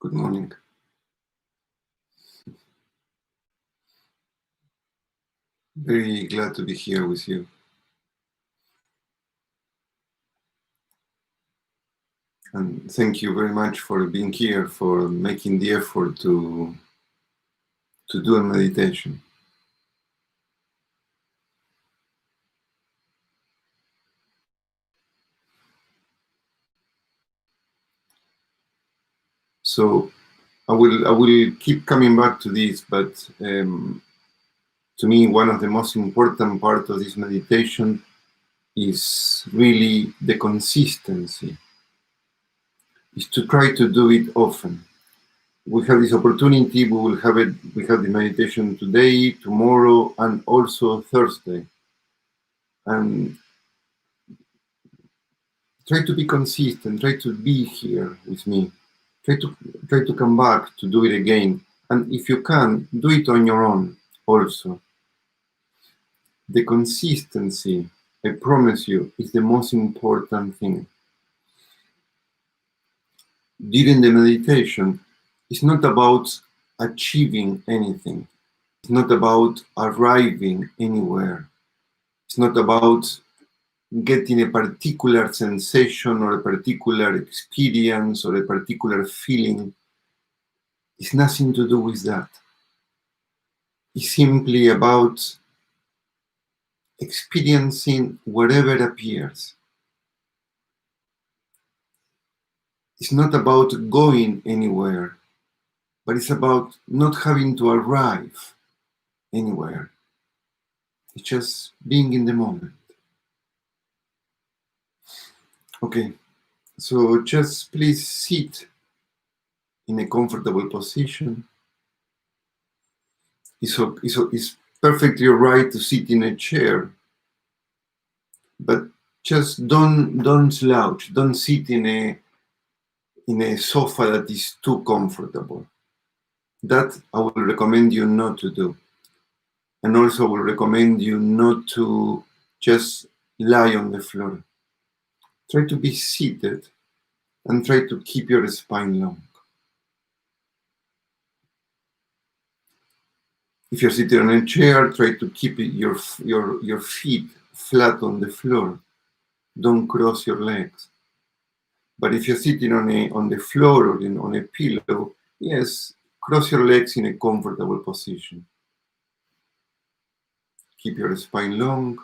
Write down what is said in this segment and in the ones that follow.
Good morning. Very glad to be here with you. And thank you very much for being here, for making the effort to do a meditation. So I will keep coming back to this, but to me, one of the most important parts of this meditation is really the consistency. Is to try to do it often. We have this opportunity. We will have it. We have the meditation today, tomorrow, and also Thursday. And try to be consistent. Try to be here with me. Try to come back to do it again. And if you can, do it on your own also. The consistency, I promise you, is the most important thing. During the meditation, it's not about achieving anything. It's not about arriving anywhere. It's not about getting a particular sensation or a particular experience or a particular feeling. It's nothing to do with that. It's simply about experiencing whatever appears. It's not about going anywhere, but it's about not having to arrive anywhere. It's just being in the moment. Okay, so just please sit in a comfortable position. It's perfectly right to sit in a chair, but just don't slouch. Don't sit in a sofa that is too comfortable. That I will recommend you not to do. And also will recommend you not to just lie on the floor. Try to be seated and try to keep your spine long. If you're sitting on a chair, try to keep your feet flat on the floor. Don't cross your legs. But if you're sitting on the floor or on a pillow, yes, cross your legs in a comfortable position. Keep your spine long.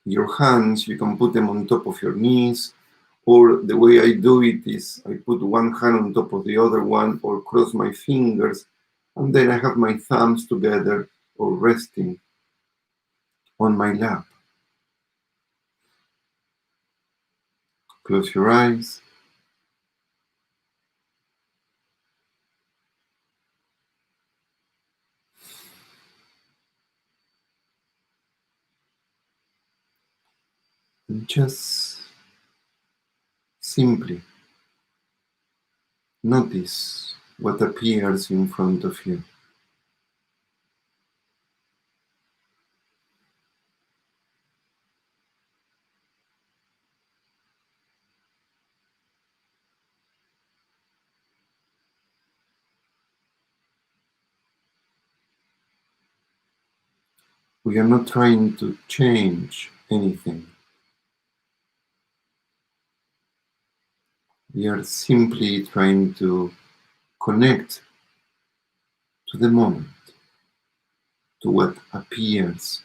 Your hands, you can put them on top of your knees, or the way I do it is I put one hand on top of the other one or cross my fingers, and then I have my thumbs together or resting on my lap. Close your eyes. And just simply notice what appears in front of you. We are not trying to change anything. We are simply trying to connect to the moment, to what appears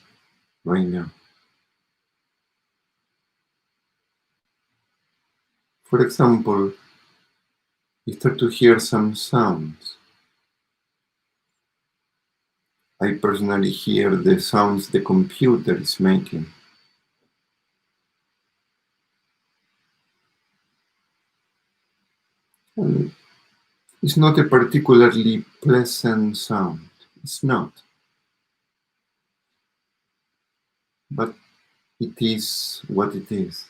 right now. For example, you start to hear some sounds. I personally hear the sounds the computer is making. And it's not a particularly pleasant sound. It's not. But it is what it is.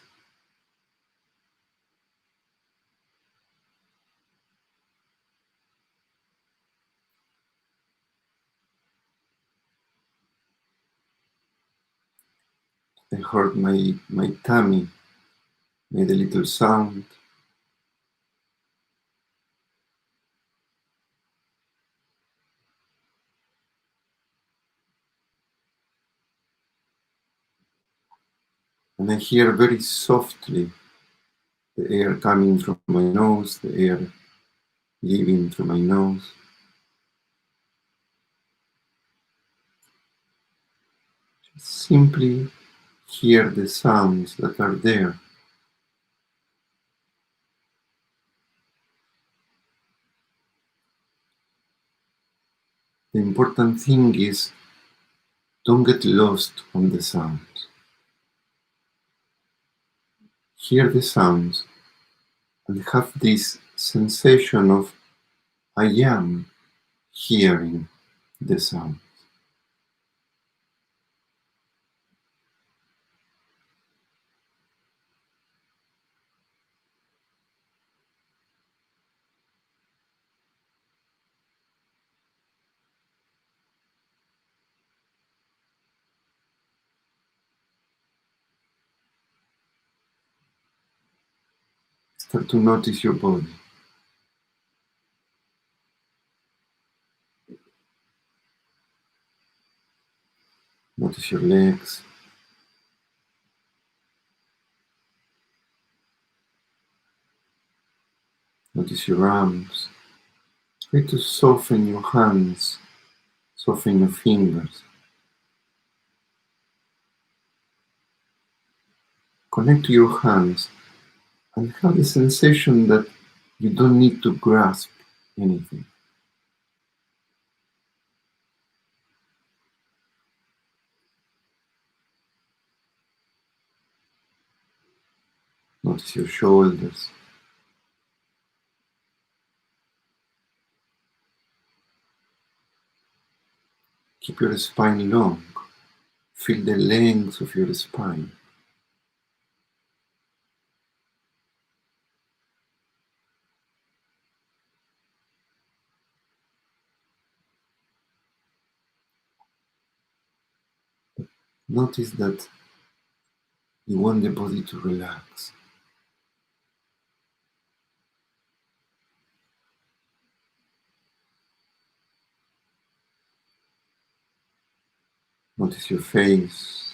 I heard my tummy made a little sound. And I hear very softly the air coming from my nose, the air leaving through my nose. Just simply hear the sounds that are there. The important thing is don't get lost on the sounds. Hear the sounds and have this sensation of I am hearing the sound. Start to notice your body. Notice your legs. Notice your arms. Try to soften your hands, soften your fingers. Connect to your hands and have the sensation that you don't need to grasp anything. Notice your shoulders. Keep your spine long. Feel the length of your spine. Notice that you want the body to relax. Notice your face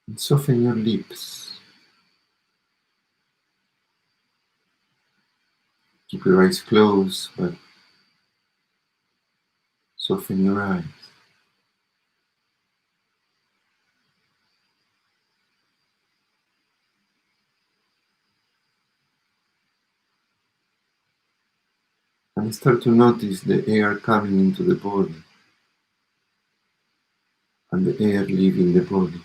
and soften your lips. Keep your eyes closed, but soften your eyes. And start to notice the air coming into the body and the air leaving the body.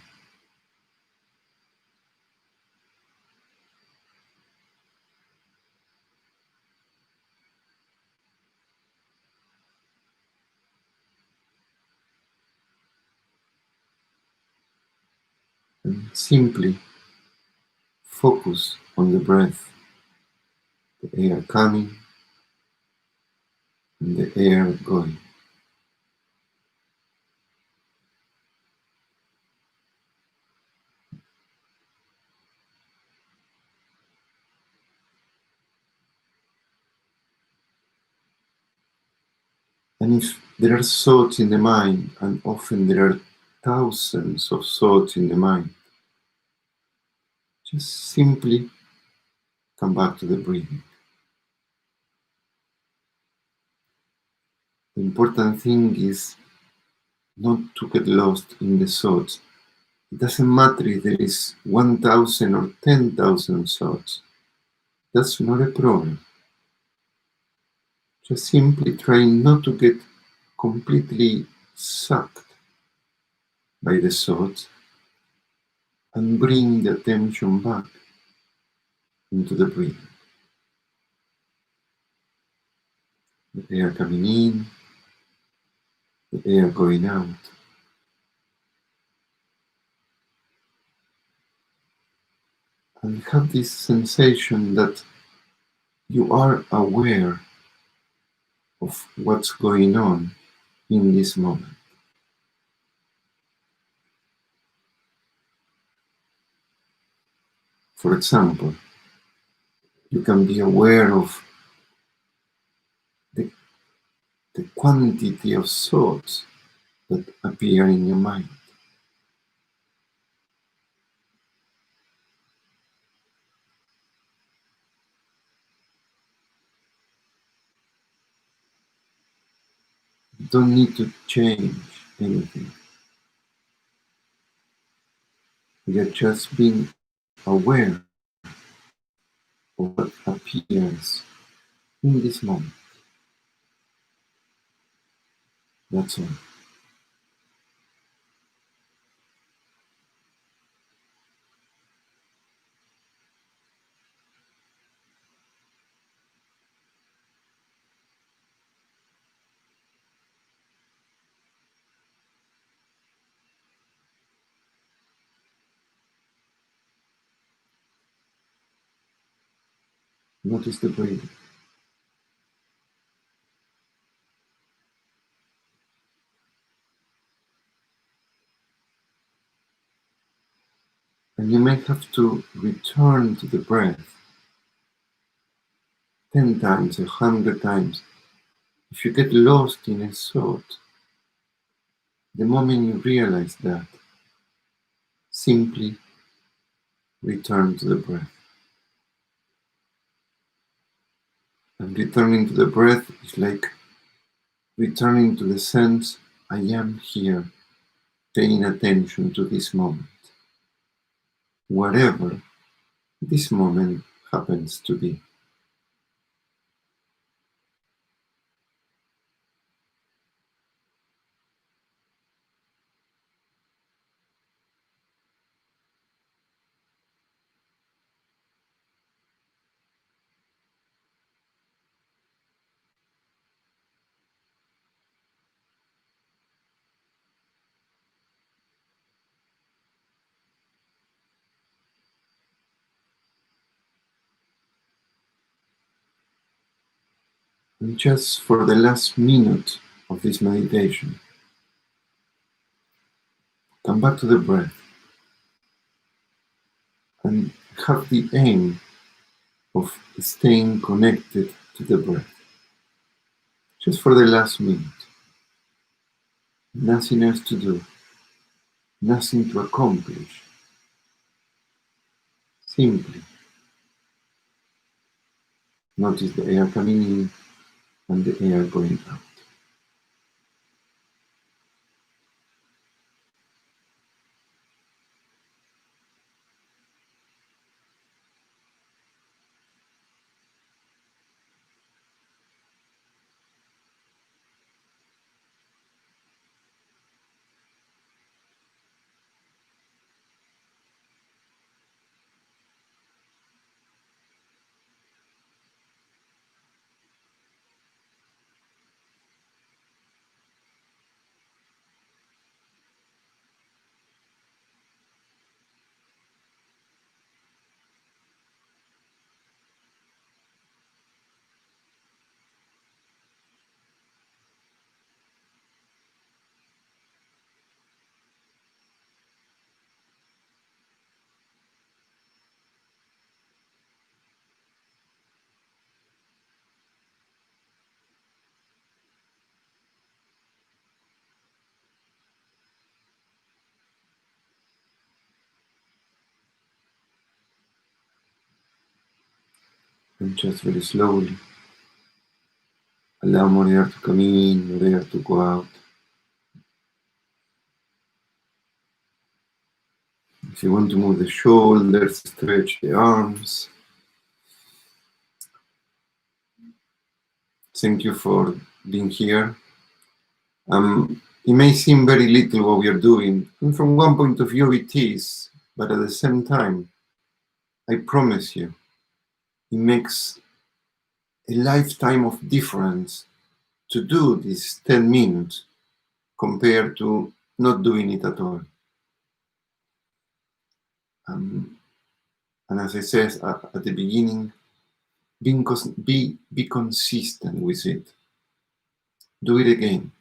And simply focus on the breath, the air coming and the air going. And if there are thoughts in the mind, and often there are thousands of thoughts in the mind, just simply come back to the breathing. The important thing is not to get lost in the thoughts. It doesn't matter if there is 1,000 or 10,000 thoughts. That's not a problem. Just simply try not to get completely sucked by the thoughts and bring the attention back into the breathing. The air coming in, the air going out. And have this sensation that you are aware of what's going on in this moment. For example, you can be aware of the, the quantity of thoughts that appear in your mind. don't need to change anything. We are just being aware of what appears in this moment. That's all. Notice the breathing. And you may have to return to the breath 10 times, 100 times. If you get lost in a thought, the moment you realize that, simply return to the breath. And returning to the breath is like returning to the sense, I am here, paying attention to this moment, whatever this moment happens to be. And just for the last minute of this meditation, come back to the breath and have the aim of staying connected to the breath. Just for the last minute. Nothing else to do, nothing to accomplish. Simply notice the air coming in and the air going out. And just very slowly allow more air to come in, more air to go out. If you want to move the shoulders, stretch the arms. Thank you for being here. It may seem very little what we are doing, and from one point of view it is, but at the same time, I promise you, it makes a lifetime of difference to do this 10 minutes compared to not doing it at all. And as I said at the beginning, be consistent with it. Do it again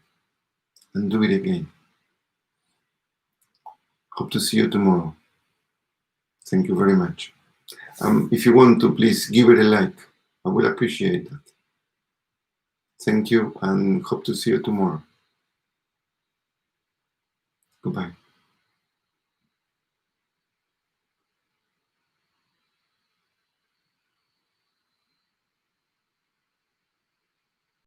and do it again. Hope to see you tomorrow. Thank you very much. If you want to, please give it a like. I will appreciate that. Thank you and hope to see you tomorrow. Goodbye.